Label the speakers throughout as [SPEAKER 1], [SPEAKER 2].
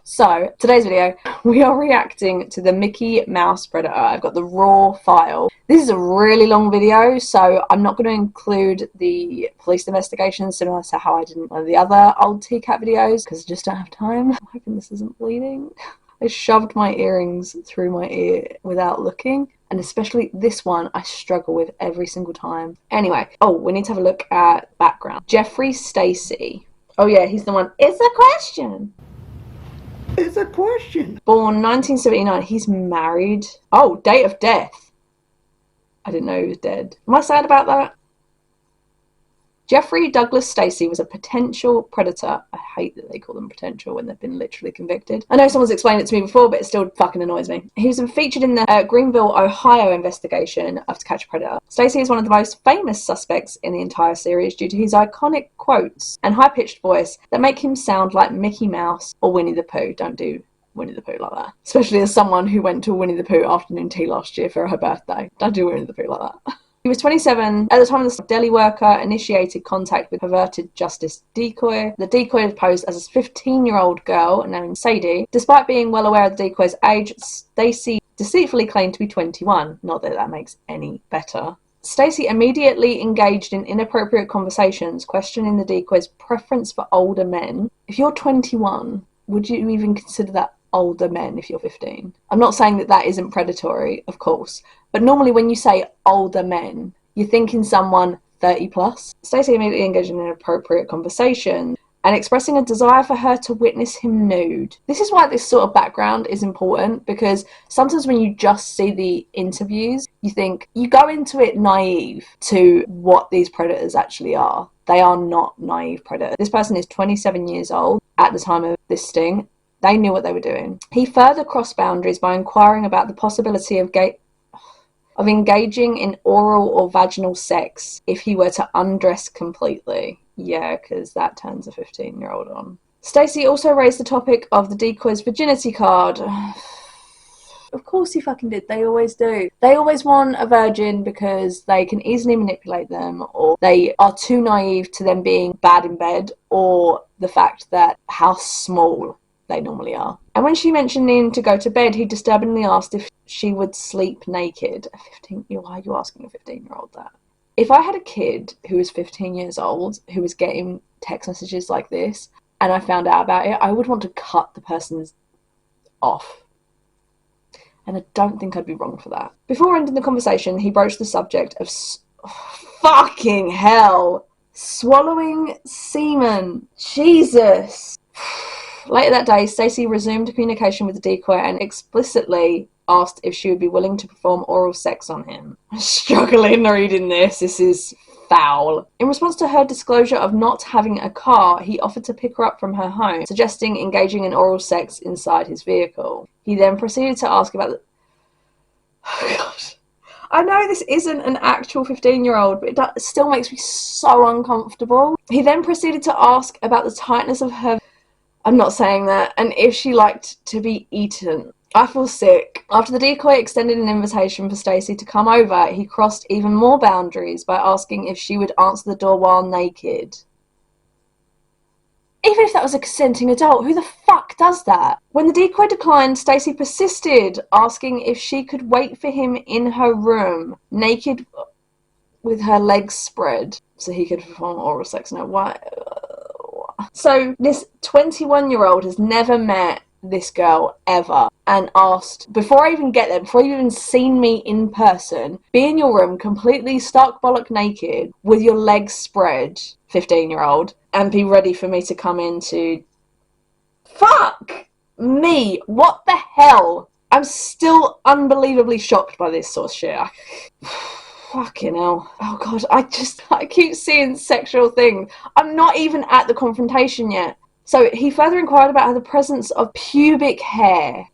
[SPEAKER 1] So, today's video, we are reacting to the Mickey Mouse Predator. I've got the raw file. This is a really long video, so I'm not going to include the police investigation similar to how I did in one of the other old TCAP videos, because I just don't have time. I'm hoping this isn't bleeding. I shoved my earrings through my ear without looking, and especially this one I struggle with every single time. Anyway, we need to have a look at background. Jeffrey Stacy. Oh yeah, he's the one. It's a question.
[SPEAKER 2] It's a question.
[SPEAKER 1] Born 1979. He's married. Oh, date of death. I didn't know he was dead. Am I sad about that? Jeffrey Douglas Stacy was a potential predator. I hate that they call them potential when they've been literally convicted. I know someone's explained it to me before, but it still fucking annoys me. He was featured in the Greenville, Ohio investigation of To Catch a Predator. Stacy is one of the most famous suspects in the entire series due to his iconic quotes and high-pitched voice that make him sound like Mickey Mouse or Winnie the Pooh. Don't do Winnie the Pooh like that. Especially as someone who went to Winnie the Pooh afternoon tea last year for her birthday. Don't do Winnie the Pooh like that. He was 27 at the time the deli worker initiated contact with perverted justice decoy. The decoy had posed as a 15-year-old girl named Sadie. Despite being well aware of the decoy's age, Stacy deceitfully claimed to be 21. Not that that makes any better. Stacy immediately engaged in inappropriate conversations, questioning the decoy's preference for older men. If you're 21, would you even consider that older men if you're 15? I'm not saying that that isn't predatory, of course, but normally when you say older men, you're thinking someone 30 plus. Stacey immediately engaged in an inappropriate conversation and expressing a desire for her to witness him nude. This is why this sort of background is important, because sometimes when you just see the interviews, you go into it naive to what these predators actually are. They are not naive predators. This person is 27 years old at the time of this sting. They knew what they were doing. He further crossed boundaries by inquiring about the possibility of engaging in oral or vaginal sex if he were to undress completely. Yeah, because that turns a 15-year-old on. Stacey also raised the topic of the decoy's virginity card. Of course he fucking did. They always do. They always want a virgin because they can easily manipulate them, or they are too naive to them being bad in bed, or the fact that how small they normally are. And when she mentioned needing to go to bed, he disturbingly asked if she would sleep naked. Why are you asking a 15-year-old that? If I had a kid who was 15 years old who was getting text messages like this and I found out about it, I would want to cut the person's off. And I don't think I'd be wrong for that. Before ending the conversation, he broached the subject of fucking hell, swallowing semen. Jesus. Later that day, Stacey resumed communication with the decoy and explicitly asked if she would be willing to perform oral sex on him. I'm struggling reading this. This is foul. In response to her disclosure of not having a car, he offered to pick her up from her home, suggesting engaging in oral sex inside his vehicle. He then proceeded to ask about the... Oh, God. I know this isn't an actual 15-year-old, but it still makes me so uncomfortable. He then proceeded to ask about the tightness of her... I'm not saying that. And if she liked to be eaten. I feel sick. After the decoy extended an invitation for Stacey to come over, he crossed even more boundaries by asking if she would answer the door while naked. Even if that was a consenting adult, who the fuck does that? When the decoy declined, Stacey persisted, asking if she could wait for him in her room, naked with her legs spread, so he could perform oral sex. No, why? So this 21-year-old has never met this girl ever and asked, before I even get there, before you've even seen me in person, be in your room completely stark bollock naked with your legs spread, 15-year-old, and be ready for me to come in to... Fuck me, what the hell? I'm still unbelievably shocked by this sort of shit. Fucking hell. Oh God, I keep seeing sexual things. I'm not even at the confrontation yet. So he further inquired about the presence of pubic hair.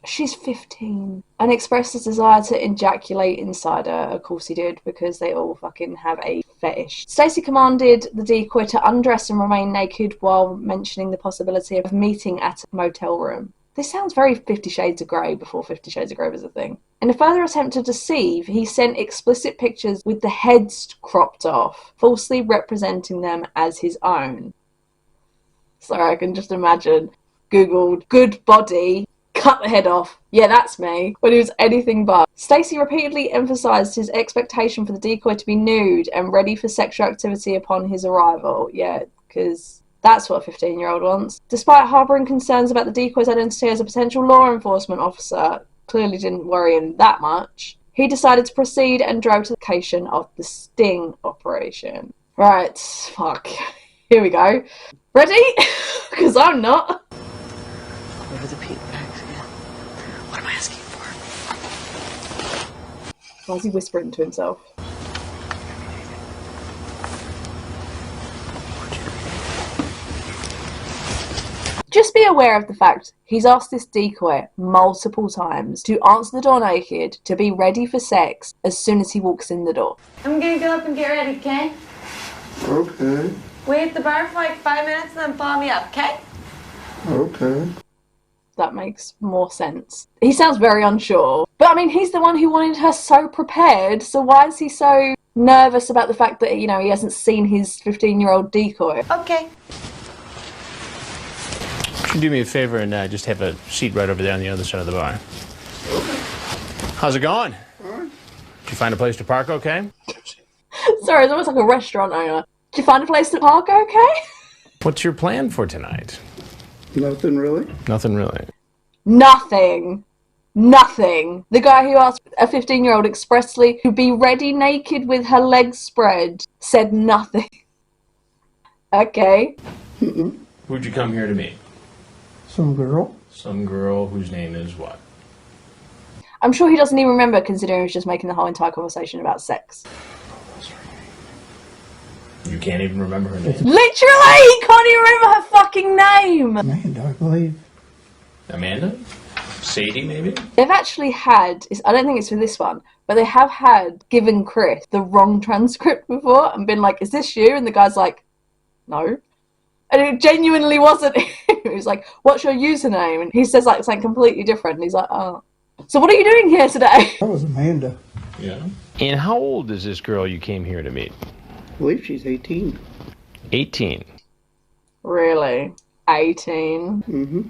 [SPEAKER 1] She's 15. And expressed his desire to ejaculate inside her. Of course he did, because they all fucking have a fetish. Stacey commanded the decoy to undress and remain naked while mentioning the possibility of meeting at a motel room. This sounds very 50 Shades of Grey before 50 Shades of Grey was a thing. In a further attempt to deceive, he sent explicit pictures with the heads cropped off, falsely representing them as his own. Sorry, I can just imagine Googled good body, cut the head off. Yeah, that's me. When he was anything but. Stacey repeatedly emphasised his expectation for the decoy to be nude and ready for sexual activity upon his arrival. Yeah, because that's what a 15-year-old wants. Despite harbouring concerns about the decoy's identity as a potential law enforcement officer, clearly didn't worry him that much, he decided to proceed and drove to the location of the sting operation. Right, fuck. Here we go. Ready? Because I'm not.
[SPEAKER 3] Over the peat bags again. What am I asking for?
[SPEAKER 1] Why is he whispering to himself? Just be aware of the fact he's asked this decoy multiple times to answer the door naked, to be ready for sex as soon as he walks in the door.
[SPEAKER 4] I'm gonna go up and get ready, okay?
[SPEAKER 2] Okay.
[SPEAKER 4] Wait at the bar for like 5 minutes and then follow me up, okay?
[SPEAKER 2] Okay.
[SPEAKER 1] That makes more sense. He sounds very unsure. But I mean, he's the one who wanted her so prepared, so why is he so nervous about the fact that, you know, he hasn't seen his 15-year-old decoy?
[SPEAKER 4] Okay.
[SPEAKER 5] Could you do me a favor and just have a seat right over there on the other side of the bar? How's it going? Did you find a place to park okay?
[SPEAKER 1] Sorry, it's almost like a restaurant owner. Did you find a place to park okay?
[SPEAKER 5] What's your plan for tonight?
[SPEAKER 2] Nothing really?
[SPEAKER 5] Nothing really.
[SPEAKER 1] Nothing. Nothing. The guy who asked a 15-year-old expressly to be ready naked with her legs spread said nothing. Okay.
[SPEAKER 5] Who'd you come here to meet?
[SPEAKER 2] Some girl?
[SPEAKER 5] Some girl whose name is what?
[SPEAKER 1] I'm sure he doesn't even remember, considering he was just making the whole entire conversation about sex.
[SPEAKER 5] You can't even remember her name.
[SPEAKER 1] Literally! He can't even remember her fucking name!
[SPEAKER 2] Amanda, I believe.
[SPEAKER 5] Amanda? Sadie, maybe?
[SPEAKER 1] They've actually had, I don't think it's for this one, but they have had given Chris the wrong transcript before and been like, is this you? And the guy's like, no. And it genuinely wasn't him. He was like, what's your username? And he says like something completely different. And he's like, oh. So what are you doing here today?
[SPEAKER 2] That was Amanda.
[SPEAKER 5] Yeah. And how old is this girl you came here to meet?
[SPEAKER 2] I believe she's 18.
[SPEAKER 5] 18.
[SPEAKER 1] Really? 18?
[SPEAKER 2] Mm-hmm.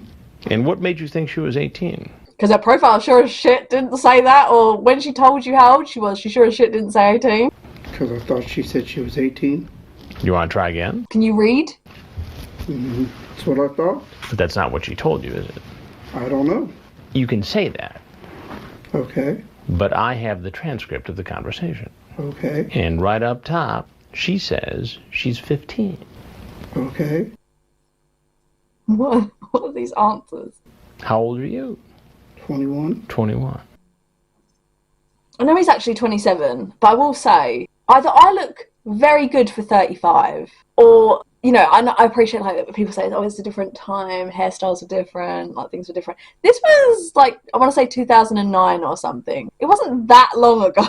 [SPEAKER 5] And what made you think she was 18?
[SPEAKER 1] Because her profile sure as shit didn't say that, or when she told you how old she was, she sure as shit didn't say 18.
[SPEAKER 2] Because I thought she said she was 18.
[SPEAKER 5] You want to try again?
[SPEAKER 1] Can you read?
[SPEAKER 2] Mm-hmm. That's what I thought.
[SPEAKER 5] But that's not what she told you, is it?
[SPEAKER 2] I don't know.
[SPEAKER 5] You can say that.
[SPEAKER 2] Okay.
[SPEAKER 5] But I have the transcript of the conversation.
[SPEAKER 2] Okay.
[SPEAKER 5] And right up top, she says she's 15.
[SPEAKER 2] Okay.
[SPEAKER 1] What are these answers?
[SPEAKER 5] How old are you?
[SPEAKER 2] 21.
[SPEAKER 5] 21.
[SPEAKER 1] I know he's actually 27, but I will say, either I look very good for 35, or, you know, I appreciate like that people say, oh, it's a different time, hairstyles are different, like things were different. This was like, I want to say 2009 or something. It wasn't that long ago.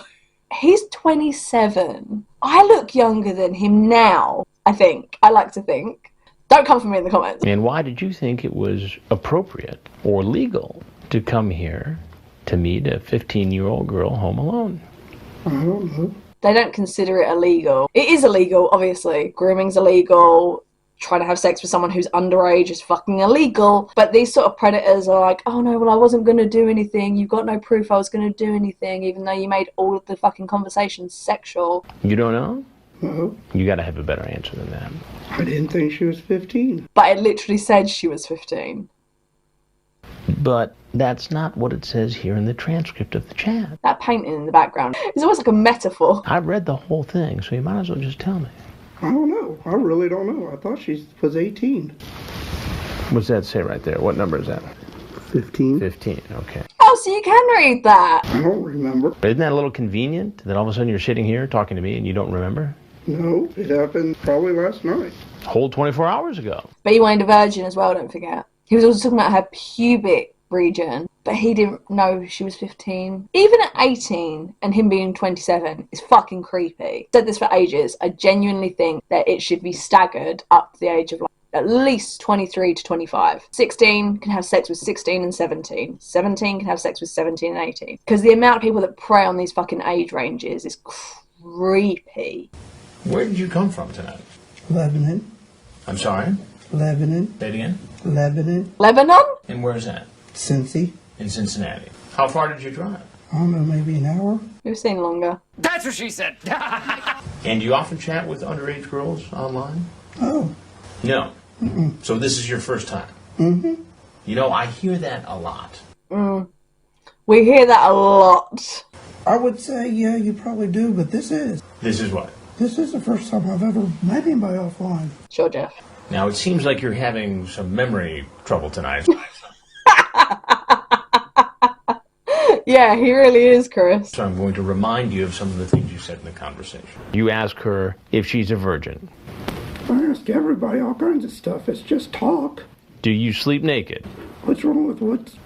[SPEAKER 1] He's 27. I look younger than him now, I think. I like to think. Don't come for me in the comments.
[SPEAKER 5] And why did you think it was appropriate or legal to come here to meet a 15-year-old girl home alone?
[SPEAKER 2] I don't know.
[SPEAKER 1] They don't consider it illegal. It is illegal, obviously. Grooming's illegal. Trying to have sex with someone who's underage is fucking illegal. But these sort of predators are like, oh no, well I wasn't going to do anything. You've got no proof I was going to do anything, even though you made all of the fucking conversations sexual.
[SPEAKER 5] You don't know?
[SPEAKER 2] No.
[SPEAKER 5] You gotta have a better answer than that.
[SPEAKER 2] I didn't think she was 15.
[SPEAKER 1] But it literally said she was 15.
[SPEAKER 5] But that's not what it says here in the transcript of the chat.
[SPEAKER 1] That painting in the background is almost like a metaphor.
[SPEAKER 5] I've read the whole thing, so you might as well just tell me.
[SPEAKER 2] I don't know. I really don't know. I thought she was 18.
[SPEAKER 5] What's that say right there? What number is that?
[SPEAKER 2] 15.
[SPEAKER 5] 15, okay.
[SPEAKER 1] Oh, so you can read that.
[SPEAKER 2] I don't remember.
[SPEAKER 5] Isn't that a little convenient that all of a sudden you're sitting here talking to me and you don't remember?
[SPEAKER 2] No, it happened probably last night.
[SPEAKER 5] Whole 24 hours ago.
[SPEAKER 1] But he wanted a virgin as well, don't forget. He was also talking about her pubic region, but he didn't know she was 15. Even at 18 and him being 27 is fucking creepy. I've said this for ages. I genuinely think that it should be staggered up to the age of like at least 23 to 25. 16 can have sex with 16 and 17. 17 can have sex with 17 and 18. Because the amount of people that prey on these fucking age ranges is creepy.
[SPEAKER 5] Where did you come from tonight?
[SPEAKER 2] Lebanon.
[SPEAKER 5] I'm sorry?
[SPEAKER 2] Lebanon.
[SPEAKER 5] Say it again.
[SPEAKER 2] Lebanon.
[SPEAKER 1] Lebanon?
[SPEAKER 5] And where's that?
[SPEAKER 2] Cincy.
[SPEAKER 5] In Cincinnati. How far did you drive?
[SPEAKER 2] I don't know, maybe an hour.
[SPEAKER 1] We've seen longer.
[SPEAKER 6] That's what she said.
[SPEAKER 5] And do you often chat with underage girls online?
[SPEAKER 2] Oh.
[SPEAKER 5] No. So this is your first time?
[SPEAKER 2] Mm-hmm.
[SPEAKER 5] You know, I hear that a lot.
[SPEAKER 1] We hear that a lot.
[SPEAKER 2] I would say, yeah, you probably do, but this is.
[SPEAKER 5] This is what?
[SPEAKER 2] This is the first time I've ever met anybody offline.
[SPEAKER 1] Sure, Jeff.
[SPEAKER 5] Now, it seems like you're having some memory trouble tonight.
[SPEAKER 1] Yeah, he really is, Chris.
[SPEAKER 5] So I'm going to remind you of some of the things you said in the conversation. You ask her if she's a virgin.
[SPEAKER 2] I ask everybody all kinds of stuff. It's just talk.
[SPEAKER 5] Do you sleep naked?
[SPEAKER 2] What's wrong with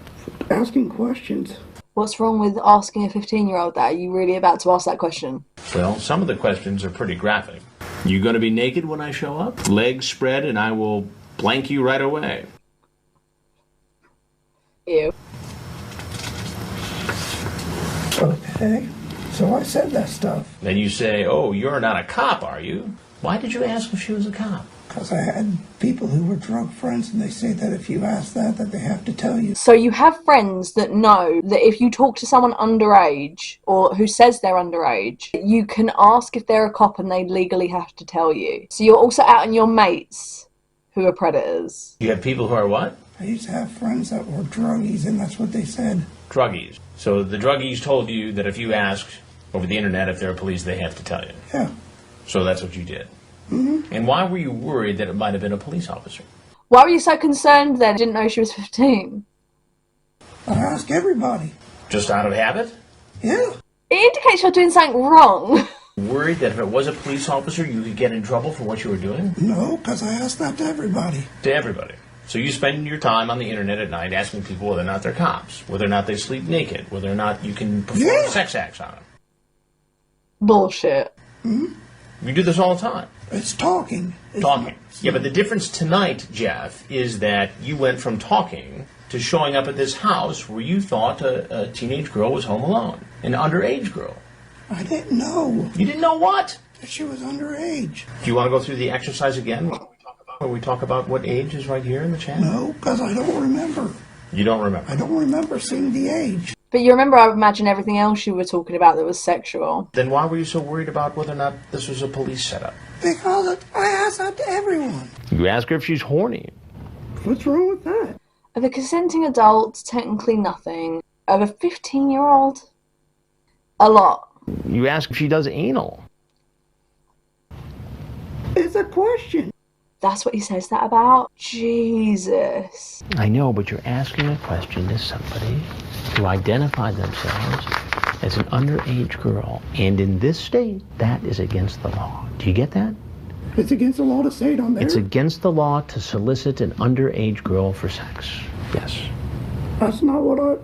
[SPEAKER 2] asking questions?
[SPEAKER 1] What's wrong with asking a 15-year-old that? Are you really about to ask that question?
[SPEAKER 5] Well, some of the questions are pretty graphic. You going to be naked when I show up? Legs spread and I will blank you right away.
[SPEAKER 1] Ew.
[SPEAKER 2] Okay. So I said that stuff.
[SPEAKER 5] Then you say, oh, you're not a cop, are you? Why did you ask if she was a cop?
[SPEAKER 2] Because I had people who were drug friends, and they say that if you ask that they have to tell you.
[SPEAKER 1] So you have friends that know that if you talk to someone underage, or who says they're underage, you can ask if they're a cop and they legally have to tell you. So you're also out on your mates who are predators.
[SPEAKER 5] You have people who are what?
[SPEAKER 2] I used to have friends that were druggies, and that's what they said.
[SPEAKER 5] Druggies. So the druggies told you that if you ask over the internet if they're police, they have to tell you.
[SPEAKER 2] Yeah.
[SPEAKER 5] So that's what you did.
[SPEAKER 2] Mm-hmm.
[SPEAKER 5] And why were you worried that it might have been a police officer?
[SPEAKER 1] Why were you so concerned then? Didn't know she was 15?
[SPEAKER 2] I ask everybody.
[SPEAKER 5] Just out of habit?
[SPEAKER 2] Yeah.
[SPEAKER 1] It indicates you're doing something wrong.
[SPEAKER 5] Worried that if it was a police officer, you could get in trouble for what you were doing?
[SPEAKER 2] No, because I ask that to everybody.
[SPEAKER 5] To everybody. So you spend your time on the internet at night asking people whether or not they're cops, whether or not they sleep naked, whether or not you can perform sex acts on them.
[SPEAKER 1] Bullshit.
[SPEAKER 5] You do this all the time.
[SPEAKER 2] It's talking.
[SPEAKER 5] Talking. Yeah, but the difference tonight, Jeff, is that you went from talking to showing up at this house where you thought a teenage girl was home alone. An underage girl.
[SPEAKER 2] I didn't know
[SPEAKER 5] You didn't know what?
[SPEAKER 2] that she was underage.
[SPEAKER 5] Do you want to go through the exercise again? Where we talk about what age is right here in the chat?
[SPEAKER 2] No, because I don't remember.
[SPEAKER 5] You don't remember.
[SPEAKER 2] I don't remember seeing the age.
[SPEAKER 1] But you remember, I imagine, everything else you were talking about that was sexual.
[SPEAKER 5] Then why were you so worried about whether or not this was a police setup?
[SPEAKER 2] Because I ask that to everyone.
[SPEAKER 5] You ask her if she's horny.
[SPEAKER 2] What's wrong with that?
[SPEAKER 1] Of a consenting adult, technically nothing. Of a 15-year-old, a lot.
[SPEAKER 5] You ask if she does anal.
[SPEAKER 2] It's a question.
[SPEAKER 1] That's what he says that about? Jesus.
[SPEAKER 5] I know, but you're asking a question to somebody who identified themselves as an underage girl. And in this state, that is against the law. Do you get that?
[SPEAKER 2] It's against the law to say it on there.
[SPEAKER 5] It's against the law to solicit an underage girl for sex. Yes.
[SPEAKER 2] That's not what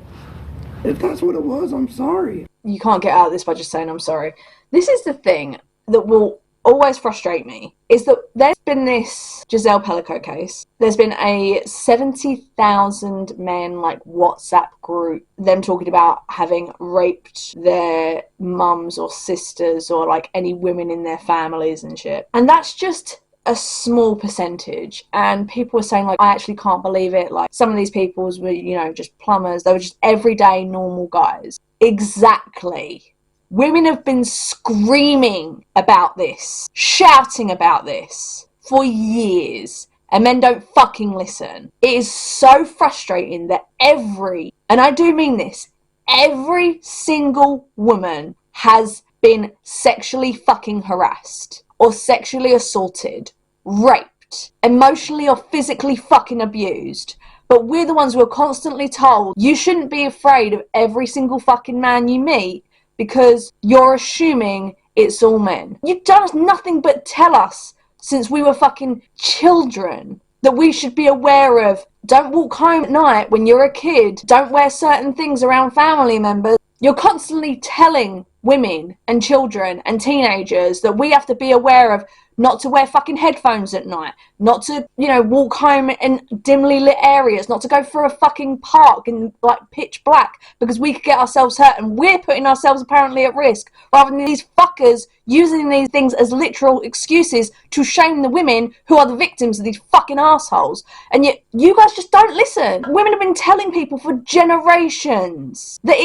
[SPEAKER 2] If that's what it was, I'm sorry.
[SPEAKER 1] You can't get out of this by just saying I'm sorry. This is the thing that will always frustrate me, is that there's been this Giselle Pellico case. There's been a 70,000 men WhatsApp group, them talking about having raped their mums or sisters or any women in their families and shit. And that's just a small percentage, and people were saying I actually can't believe it. Some of these people were just plumbers. They were just everyday normal guys. Exactly. Women have been screaming about this, shouting about this for years, and men don't fucking listen. It is so frustrating that and I do mean this, every single woman has been sexually fucking harassed or sexually assaulted, raped, emotionally or physically fucking abused. But we're the ones who are constantly told you shouldn't be afraid of every single fucking man you meet because you're assuming it's all men. You've done us nothing but tell us since we were fucking children that we should be aware of. Don't walk home at night when you're a kid. Don't wear certain things around family members. You're constantly telling women and children and teenagers that we have to be aware of not to wear fucking headphones at night, not to, walk home in dimly lit areas, not to go through a fucking park in like pitch black because we could get ourselves hurt, and we're putting ourselves apparently at risk, rather than these fuckers using these things as literal excuses to shame the women who are the victims of these fucking assholes. And yet you guys just don't listen. Women have been telling people for generations that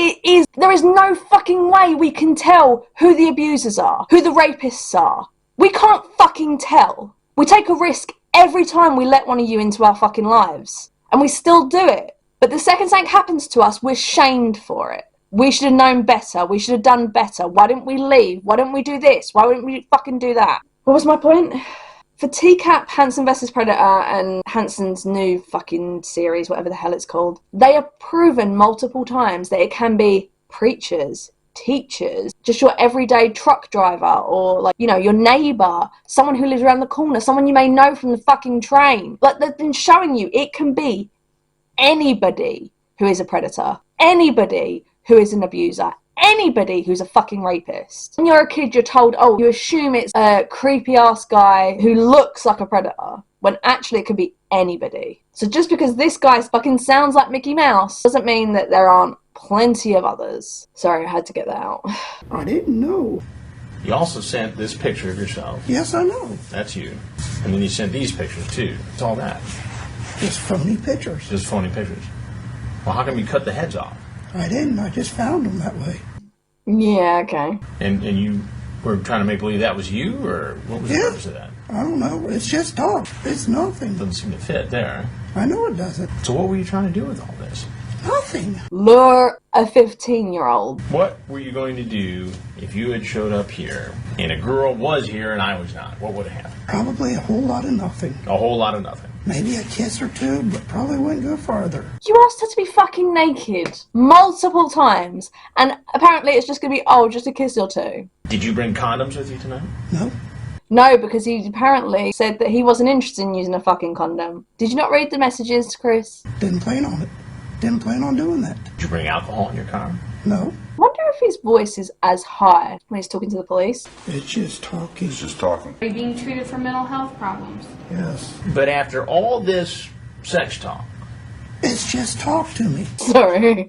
[SPEAKER 1] there is no fucking way we can tell who the abusers are, who the rapists are. We can't fucking tell. We take a risk every time we let one of you into our fucking lives, and we still do it. But the second something happens to us, we're shamed for it. We should have known better. We should have done better. Why didn't we leave? Why didn't we do this? Why didn't we fucking do that? What was my point? For TCAP, Hanson vs. Predator, and Hanson's new fucking series, whatever the hell it's called, they have proven multiple times that it can be preachers, teachers, just your everyday truck driver, or your neighbour, someone who lives around the corner, someone you may know from the fucking train. Like, they've been showing you it can be anybody who is a predator, anybody who is an abuser, anybody who's a fucking rapist. When you're a kid, you're told, you assume it's a creepy ass guy who looks like a predator, when actually it could be anybody. So just because this guy fucking sounds like Mickey Mouse doesn't mean that there aren't plenty of others. Sorry, I had to get that out.
[SPEAKER 2] I didn't know.
[SPEAKER 5] You also sent this picture of yourself.
[SPEAKER 2] Yes, I know.
[SPEAKER 5] That's you. And then you sent these pictures too. It's all that.
[SPEAKER 2] Just phony pictures.
[SPEAKER 5] Just phony pictures. Well, how come you cut the heads off?
[SPEAKER 2] I didn't. I just found them that way.
[SPEAKER 1] Yeah, okay.
[SPEAKER 5] And you were trying to make believe that was you, or what was the purpose of that?
[SPEAKER 2] I don't know. It's just talk. It's nothing.
[SPEAKER 5] Doesn't seem to fit there.
[SPEAKER 2] I know it doesn't.
[SPEAKER 5] So what were you trying to do with all this?
[SPEAKER 2] Nothing.
[SPEAKER 1] Lure a 15-year-old.
[SPEAKER 5] What were you going to do if you had showed up here and a girl was here and I was not? What would have happened?
[SPEAKER 2] Probably a whole lot of nothing.
[SPEAKER 5] A whole lot of nothing.
[SPEAKER 2] Maybe a kiss or two, but probably wouldn't go farther.
[SPEAKER 1] You asked her to be fucking naked multiple times, and apparently it's just going to be, just a kiss or two.
[SPEAKER 5] Did you bring condoms with you tonight?
[SPEAKER 2] No.
[SPEAKER 1] No, because he apparently said that he wasn't interested in using a fucking condom. Did you not read the messages, Chris?
[SPEAKER 2] Didn't plan on it. Didn't plan on doing that.
[SPEAKER 5] Did you bring alcohol in your car?
[SPEAKER 2] No.
[SPEAKER 1] Wonder if his voice is as high when he's talking to the police.
[SPEAKER 2] It's just talking.
[SPEAKER 6] It's just talking.
[SPEAKER 7] Are you being treated for mental health problems?
[SPEAKER 2] Yes.
[SPEAKER 5] But after all this sex talk,
[SPEAKER 2] It's just talk to me.
[SPEAKER 1] Sorry.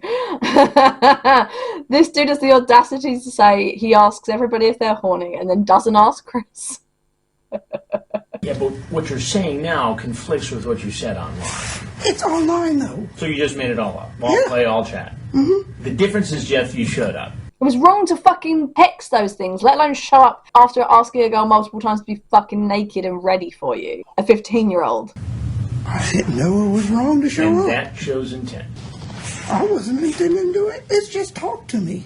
[SPEAKER 1] This dude has the audacity to say he asks everybody if they're horny and then doesn't ask Chris.
[SPEAKER 5] yeah, but what you're saying now conflicts with what you said online.
[SPEAKER 2] It's online, though.
[SPEAKER 5] So you just made it all up. All
[SPEAKER 2] Yeah.
[SPEAKER 5] play, all chat.
[SPEAKER 2] Mm-hmm.
[SPEAKER 5] The difference is, Jeff, you showed up.
[SPEAKER 1] It was wrong to fucking text those things, let alone show up after asking a girl multiple times to be fucking naked and ready for you. A 15-year-old.
[SPEAKER 2] I didn't know it was wrong to show
[SPEAKER 5] And
[SPEAKER 2] up.
[SPEAKER 5] that shows intent.
[SPEAKER 2] I wasn't intending to do it. It's just talk to me.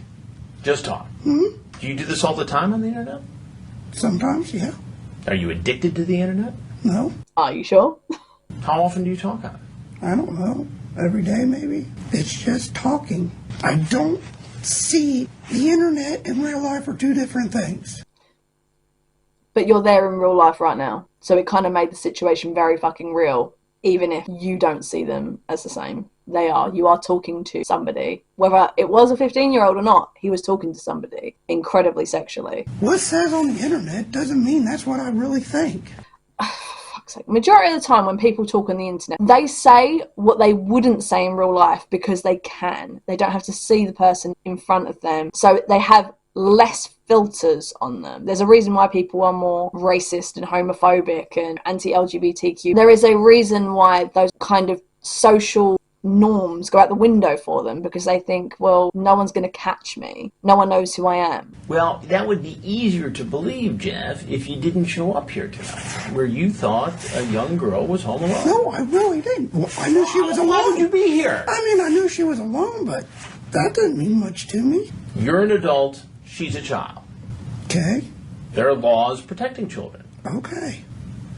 [SPEAKER 5] Just talk.
[SPEAKER 2] Mm-hmm.
[SPEAKER 5] Do you do this all the time on the internet?
[SPEAKER 2] Sometimes, yeah.
[SPEAKER 5] Are you addicted to the internet?
[SPEAKER 2] No.
[SPEAKER 1] Are you sure?
[SPEAKER 5] How often do you talk on it?
[SPEAKER 2] I don't know. Every day, maybe. It's just talking. I don't see the internet and real life are two different things.
[SPEAKER 1] But you're there in real life right now. So it kind of made the situation very fucking real, even if you don't see them as the same. They are. You are talking to somebody. Whether it was a 15-year-old or not, he was talking to somebody incredibly sexually.
[SPEAKER 2] What says on the internet doesn't mean that's what I really think.
[SPEAKER 1] Fuck's sake. Majority of the time when people talk on the internet, they say what they wouldn't say in real life because they can. They don't have to see the person in front of them. So they have less filters on them. There's a reason why people are more racist and homophobic and anti-LGBTQ. There is a reason why those kind of social norms go out the window for them, because they think, well, no one's going to catch me. No one knows who I am.
[SPEAKER 5] Well, that would be easier to believe, Jeff, if you didn't show up here tonight, where you thought a young girl was home alone.
[SPEAKER 2] No, I really didn't. Well, I knew she was alone.
[SPEAKER 5] Why would you be here?
[SPEAKER 2] I mean, I knew she was alone, but that didn't mean much to me.
[SPEAKER 5] You're an adult. She's a child.
[SPEAKER 2] Okay.
[SPEAKER 5] There are laws protecting children.
[SPEAKER 2] Okay.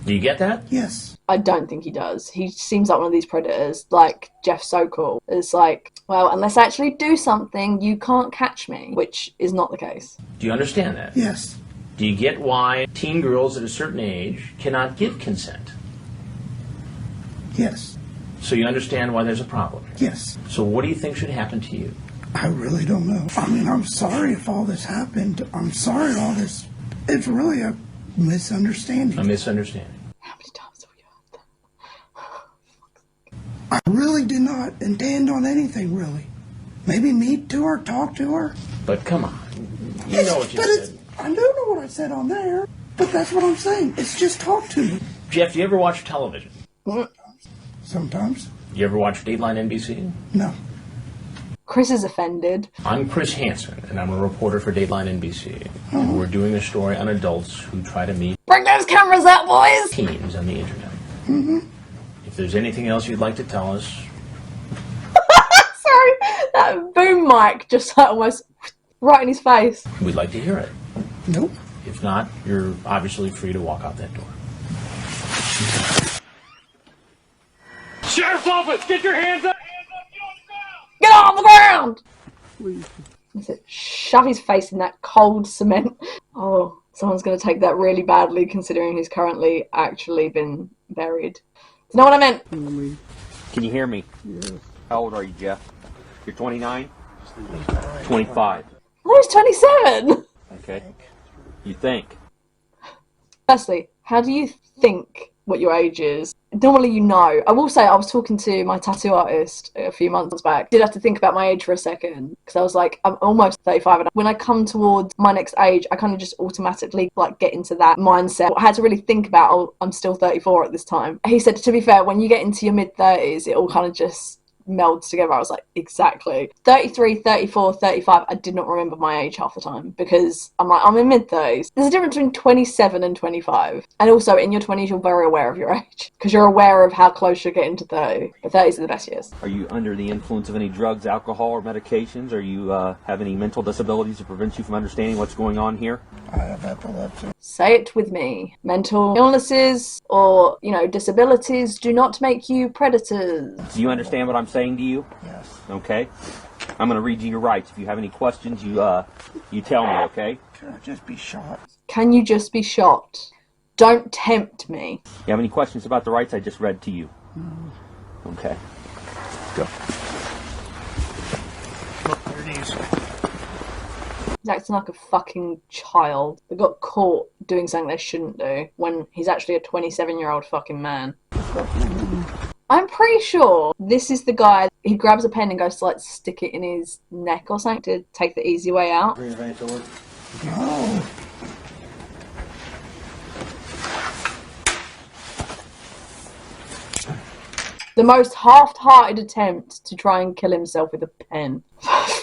[SPEAKER 5] Do you get that?
[SPEAKER 2] Yes.
[SPEAKER 1] I don't think he does. He seems like one of these predators, like Jeff Sokol. It's like, well, unless I actually do something, you can't catch me, which is not the case.
[SPEAKER 5] Do you understand that?
[SPEAKER 2] Yes.
[SPEAKER 5] Do you get why teen girls at a certain age cannot give consent?
[SPEAKER 2] Yes.
[SPEAKER 5] So you understand why there's a problem?
[SPEAKER 2] Yes.
[SPEAKER 5] So what do you think should happen to you?
[SPEAKER 2] I really don't know. I mean, I'm sorry if all this happened. I'm sorry all this. It's really a misunderstanding.
[SPEAKER 5] A misunderstanding.
[SPEAKER 1] How many times have we heard that?
[SPEAKER 2] I really did not intend on anything, really. Maybe meet to her, talk to her.
[SPEAKER 5] But come on. You know what you said.
[SPEAKER 2] I don't know what I said on there, but that's what I'm saying. It's just talk to me.
[SPEAKER 5] Jeff, do you ever watch television?
[SPEAKER 2] Sometimes.
[SPEAKER 5] You ever watch Dateline NBC?
[SPEAKER 2] No.
[SPEAKER 1] Chris is offended.
[SPEAKER 5] I'm Chris Hansen, and I'm a reporter for Dateline NBC. And we're doing a story on adults who try to meet
[SPEAKER 1] Bring those cameras up, boys!
[SPEAKER 5] teens on the internet. If there's anything else you'd like to tell us,
[SPEAKER 1] Sorry, that boom mic just like almost right in his face.
[SPEAKER 5] we'd like to hear it.
[SPEAKER 2] Nope.
[SPEAKER 5] If not, you're obviously free to walk out that door.
[SPEAKER 6] Sheriff's office, get your hands up!
[SPEAKER 1] Get off the ground! That's it. Shove his face in that cold cement. Oh, someone's going to take that really badly considering he's currently actually been buried. You know what I meant?
[SPEAKER 8] Can you hear me? Yes. How old are you, Jeff? You're 29? 25.
[SPEAKER 1] Oh, he's 27!
[SPEAKER 8] Okay. You think?
[SPEAKER 1] Firstly, how do you think what your age is? Normally you know. I will say I was talking to my tattoo artist a few months back. Did have to think about my age for a second because I was like, I'm almost 35 and when I come towards my next age, I kind of just automatically like get into that mindset. I had to really think about, oh, I'm still 34 at this time. He said, to be fair, when you get into your mid-30s, it all kind of just melds together. I was like, exactly. 33, 34, 35, I did not remember my age half the time because I'm like, I'm in mid-30s. There's a difference between 27 and 25. And also in your 20s, you're very aware of your age because you're aware of how close you're getting to 30. But 30s are the best years.
[SPEAKER 8] Are you under the influence of any drugs, alcohol, or medications? Or you have any mental disabilities that prevent you from understanding what's going on here?
[SPEAKER 2] I have epilepsy.
[SPEAKER 1] Say it with me. Mental illnesses or, disabilities do not make you predators.
[SPEAKER 8] Do you understand what I'm saying to you?
[SPEAKER 2] Yes.
[SPEAKER 8] Okay. I'm going to read you your rights. If you have any questions, you tell me, okay?
[SPEAKER 2] Can I just be shot?
[SPEAKER 1] Can you just be shot? Don't tempt me.
[SPEAKER 8] You have any questions about the rights I just read to you? Okay. Go.
[SPEAKER 1] He's acting like a fucking child. They got caught doing something they shouldn't do when he's actually a 27-year-old fucking man. I'm pretty sure this is the guy, he grabs a pen and goes to like stick it in his neck or something to take the easy way out.
[SPEAKER 2] No.
[SPEAKER 1] The most half-hearted attempt to try and kill himself with a pen.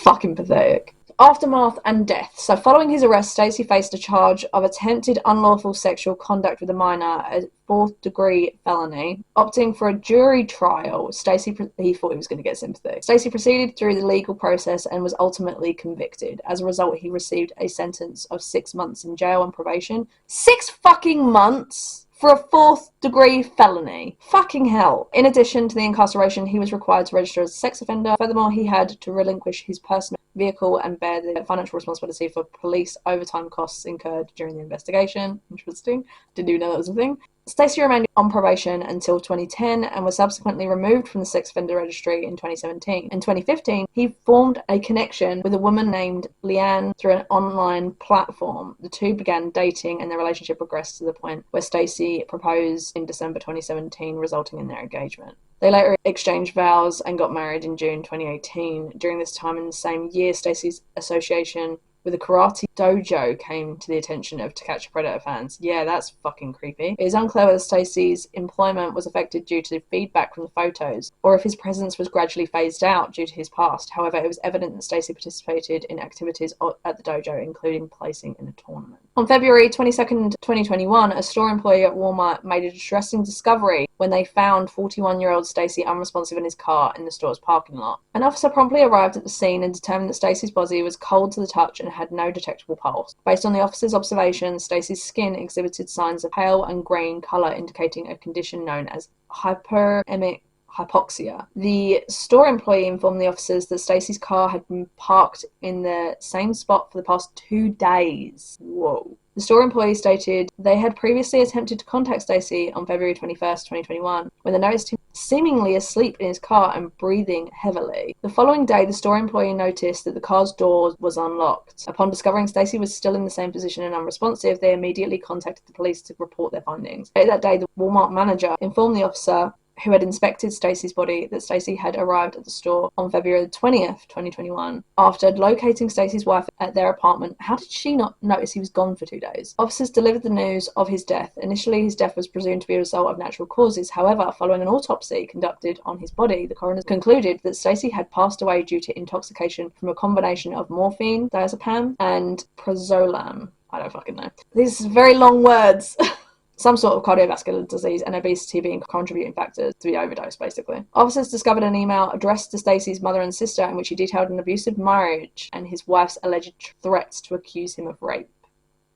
[SPEAKER 1] Fucking pathetic. Aftermath and death. So following his arrest, Stacey faced a charge of attempted unlawful sexual conduct with a minor, a fourth-degree felony. Opting for a jury trial, he thought he was going to get sympathy. Stacey proceeded through the legal process and was ultimately convicted. As a result, he received a sentence of 6 months in jail and probation. 6 fucking months? For a fourth-degree felony. Fucking hell. In addition to the incarceration, he was required to register as a sex offender. Furthermore, he had to relinquish his personal vehicle and bear the financial responsibility for police overtime costs incurred during the investigation. Interesting. Didn't even know that was a thing. Stacey remained on probation until 2010 and was subsequently removed from the sex offender registry in 2017. In 2015, he formed a connection with a woman named Leanne through an online platform. The two began dating and their relationship progressed to the point where Stacey proposed in December 2017, resulting in their engagement. They later exchanged vows and got married in June 2018. During this time in the same year, Stacey's association with a karate dojo came to the attention of To Catch a Predator fans. Yeah, that's fucking creepy. It is unclear whether Stacey's employment was affected due to the feedback from the photos, or if his presence was gradually phased out due to his past. However, it was evident that Stacey participated in activities at the dojo, including placing in a tournament. On February 22nd, 2021, a store employee at Walmart made a distressing discovery when they found 41-year-old Stacey unresponsive in his car in the store's parking lot. An officer promptly arrived at the scene and determined that Stacey's body was cold to the touch and had no detectable pulse. Based on the officer's observations, Stacey's skin exhibited signs of pale and green colour, indicating a condition known as hyperemic hypoxia. The store employee informed the officers that Stacey's car had been parked in the same spot for the past 2 days. Whoa. The store employee stated they had previously attempted to contact Stacey on February 21st, 2021, when they noticed him seemingly asleep in his car and breathing heavily. The following day, the store employee noticed that the car's door was unlocked. Upon discovering Stacey was still in the same position and unresponsive, they immediately contacted the police to report their findings. Later that day, the Walmart manager informed the officer who had inspected Stacey's body that Stacey had arrived at the store on February 20th, 2021. After locating Stacey's wife at their apartment, how did she not notice he was gone for 2 days? Officers delivered the news of his death. Initially, his death was presumed to be a result of natural causes. However, following an autopsy conducted on his body, the coroner concluded that Stacey had passed away due to intoxication from a combination of morphine, diazepam, and prazolam. I don't fucking know. These are very long words. Some sort of cardiovascular disease and obesity being contributing factors to the overdose, basically. Officers discovered an email addressed to Stacey's mother and sister in which he detailed an abusive marriage and his wife's alleged threats to accuse him of rape.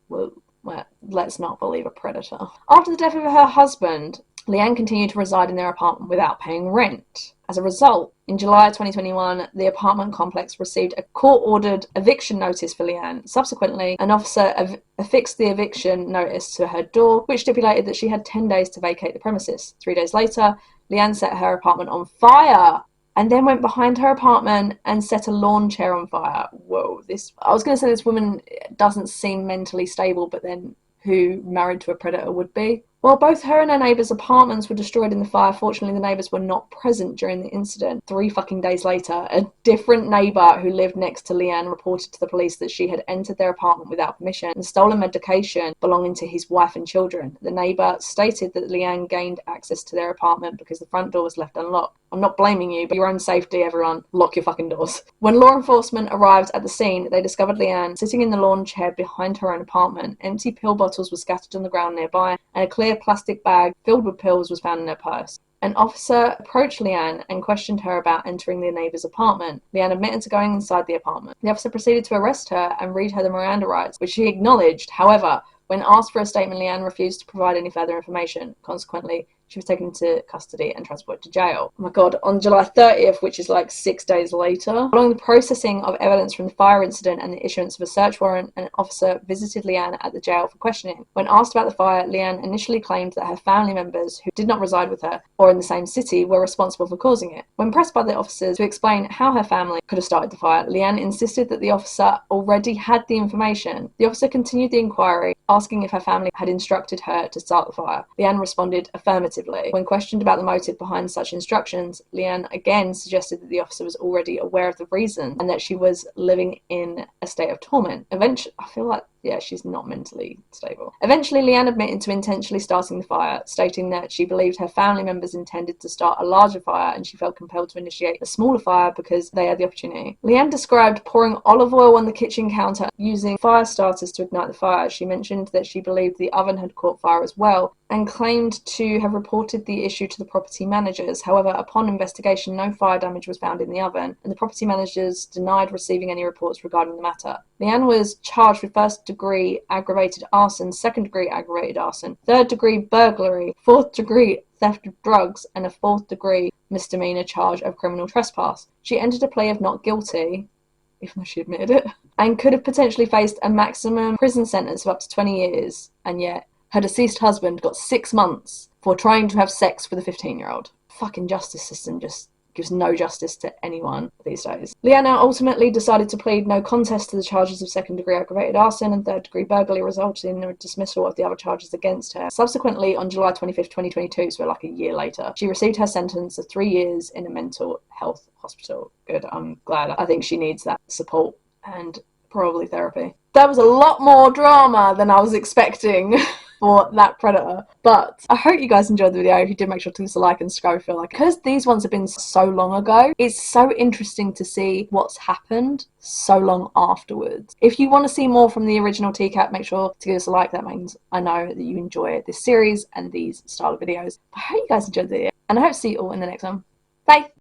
[SPEAKER 1] Whoa. Well, let's not believe a predator. After the death of her husband, Leanne continued to reside in their apartment without paying rent. As a result, in July 2021, the apartment complex received a court-ordered eviction notice for Leanne. Subsequently, an officer affixed the eviction notice to her door, which stipulated that she had 10 days to vacate the premises. 3 days later, Leanne set her apartment on fire and then went behind her apartment and set a lawn chair on fire. Whoa, I was going to say this woman doesn't seem mentally stable, but then who married to a predator would be? While both her and her neighbours' apartments were destroyed in the fire, fortunately the neighbours were not present during the incident. 3 fucking days later, a different neighbour who lived next to Leanne reported to the police that she had entered their apartment without permission and stolen medication belonging to his wife and children. The neighbour stated that Leanne gained access to their apartment because the front door was left unlocked. I'm not blaming you, but your own safety, everyone. Lock your fucking doors. When law enforcement arrived at the scene, they discovered Leanne sitting in the lawn chair behind her own apartment. Empty pill bottles were scattered on the ground nearby, and a clear plastic bag filled with pills was found in her purse. An officer approached Leanne and questioned her about entering the neighbour's apartment. Leanne admitted to going inside the apartment. The officer proceeded to arrest her and read her the Miranda rights, which she acknowledged. However, when asked for a statement, Leanne refused to provide any further information. Consequently, she was taken into custody and transported to jail. Oh my god, on July 30th, which is like 6 days later, following the processing of evidence from the fire incident and the issuance of a search warrant, an officer visited Leanne at the jail for questioning. When asked about the fire, Leanne initially claimed that her family members, who did not reside with her or in the same city, were responsible for causing it. When pressed by the officers to explain how her family could have started the fire, Leanne insisted that the officer already had the information. The officer continued the inquiry, asking if her family had instructed her to start the fire. Leanne responded affirmatively. When questioned about the motive behind such instructions, Leanne again suggested that the officer was already aware of the reason and that she was living in a state of torment. Eventually, I feel like she's not mentally stable. Eventually, Leanne admitted to intentionally starting the fire, stating that she believed her family members intended to start a larger fire and she felt compelled to initiate a smaller fire because they had the opportunity. Leanne described pouring olive oil on the kitchen counter using fire starters to ignite the fire. She mentioned that she believed the oven had caught fire as well and claimed to have reported the issue to the property managers. However, upon investigation, no fire damage was found in the oven, and the property managers denied receiving any reports regarding the matter. Leanne was charged with first-degree aggravated arson, second-degree aggravated arson, third-degree burglary, fourth-degree theft of drugs, and a fourth-degree misdemeanor charge of criminal trespass. She entered a plea of not guilty, even though she admitted it, and could have potentially faced a maximum prison sentence of up to 20 years, and yet her deceased husband got 6 months for trying to have sex with a 15-year-old. Fucking justice system just gives no justice to anyone these days. Leanne ultimately decided to plead no contest to the charges of second-degree aggravated arson and third-degree burglary, resulting in the dismissal of the other charges against her. Subsequently, on July 25th, 2022, so like a year later, she received her sentence of 3 years in a mental health hospital. Good, I'm glad. I think she needs that support and probably therapy. There was a lot more drama than I was expecting for that predator, but I hope you guys enjoyed the video. If you did, make sure to leave a like and subscribe if you feel like it. Because these ones have been so long ago, it's so interesting to see what's happened so long afterwards. If you want to see more from the original TCAP, make sure to give us a like. That means I know that you enjoy this series and these style of videos. I hope you guys enjoyed the video, and I hope to see you all in the next one. Bye!